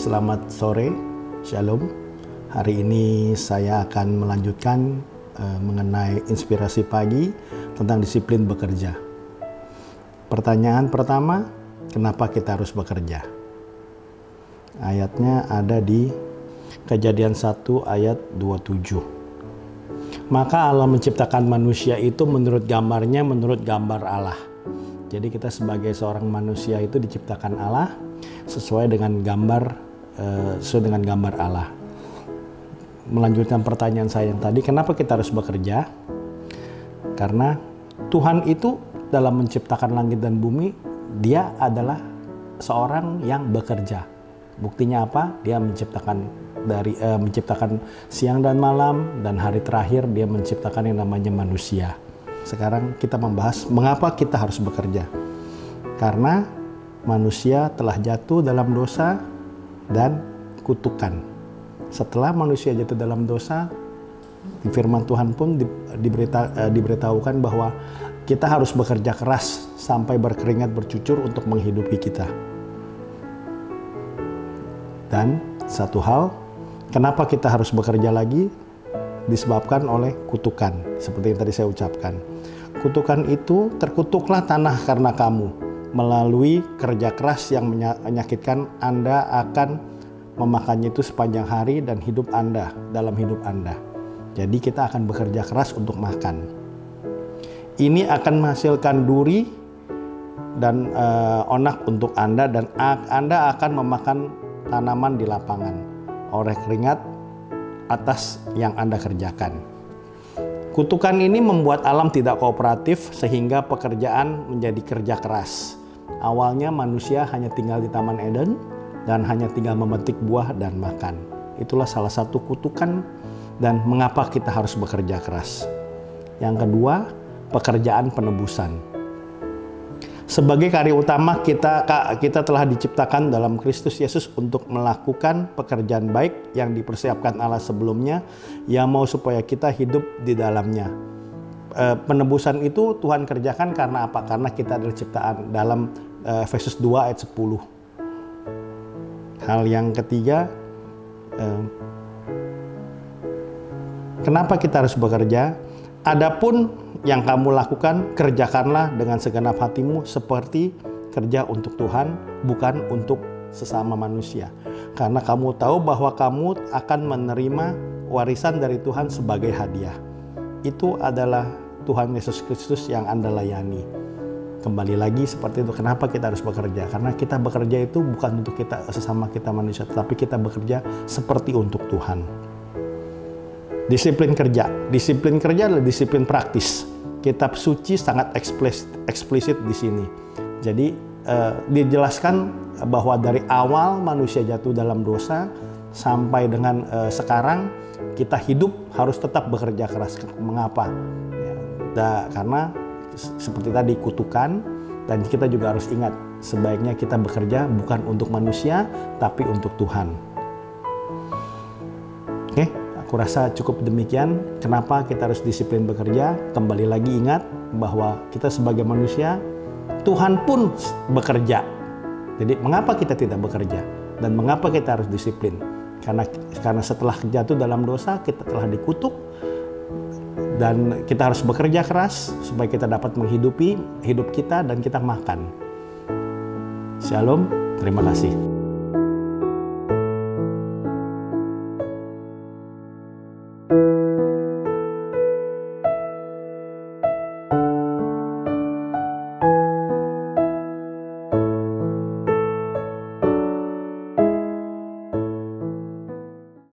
Selamat sore, Shalom. Hari ini saya akan melanjutkan mengenai inspirasi pagi tentang disiplin bekerja. Pertanyaan pertama, kenapa kita harus bekerja? Ayatnya ada di Kejadian 1 ayat 27. Maka Allah menciptakan manusia itu menurut gambarnya, menurut gambar Allah. Jadi kita sebagai seorang manusia itu diciptakan Allah sesuai dengan gambar Allah. Melanjutkan pertanyaan saya yang tadi, kenapa kita harus bekerja? Karena Tuhan itu dalam menciptakan langit dan bumi, Dia adalah seorang yang bekerja. Buktinya apa? Dia menciptakan siang dan malam, dan hari terakhir Dia menciptakan yang namanya manusia. Sekarang kita membahas mengapa kita harus bekerja. Karena manusia telah jatuh dalam dosa dan kutukan. Setelah manusia jatuh dalam dosa, di firman Tuhan pun diberitahukan bahwa kita harus bekerja keras sampai berkeringat bercucur untuk menghidupi kita. Dan satu hal, kenapa kita harus bekerja lagi? Disebabkan oleh kutukan, seperti yang tadi saya ucapkan. Kutukan itu, terkutuklah tanah karena kamu. Melalui kerja keras yang menyakitkan, Anda akan memakannya itu sepanjang hari dan hidup Anda, dalam hidup Anda. Jadi kita akan bekerja keras untuk makan. Ini akan menghasilkan duri dan onak untuk Anda, dan Anda akan memakan tanaman di lapangan oleh keringat atas yang Anda kerjakan. Kutukan ini membuat alam tidak kooperatif sehingga pekerjaan menjadi kerja keras. Awalnya manusia hanya tinggal di Taman Eden dan hanya tinggal memetik buah dan makan. Itulah salah satu kutukan dan mengapa kita harus bekerja keras. Yang kedua, pekerjaan penebusan. Sebagai karya utama kita telah diciptakan dalam Kristus Yesus untuk melakukan pekerjaan baik yang dipersiapkan Allah sebelumnya, yang mau supaya kita hidup di dalamnya. Penebusan itu Tuhan kerjakan karena apa? Karena kita adalah ciptaan, dalam Efesus 2 ayat 10. Hal yang ketiga, kenapa kita harus bekerja? Adapun yang kamu lakukan, kerjakanlah dengan segenap hatimu seperti kerja untuk Tuhan, bukan untuk sesama manusia. Karena kamu tahu bahwa kamu akan menerima warisan dari Tuhan sebagai hadiah. Itu adalah Tuhan Yesus Kristus yang Anda layani. Kembali lagi seperti itu, kenapa kita harus bekerja? Karena kita bekerja itu bukan untuk kita sesama kita manusia, tetapi kita bekerja seperti untuk Tuhan. Disiplin kerja adalah disiplin praktis. Kitab suci sangat eksplisit di sini. Jadi dijelaskan bahwa dari awal manusia jatuh dalam dosa sampai dengan sekarang kita hidup harus tetap bekerja keras. Mengapa? Karena seperti tadi kutukan, dan kita juga harus ingat sebaiknya kita bekerja bukan untuk manusia tapi untuk Tuhan. Oke, aku rasa cukup demikian. Kenapa kita harus disiplin bekerja? Kembali lagi ingat bahwa kita sebagai manusia, Tuhan pun bekerja. Jadi mengapa kita tidak bekerja? Dan mengapa kita harus disiplin? Karena setelah jatuh dalam dosa, kita telah dikutuk. Dan kita harus bekerja keras supaya kita dapat menghidupi hidup kita dan kita makan. Shalom, terima kasih.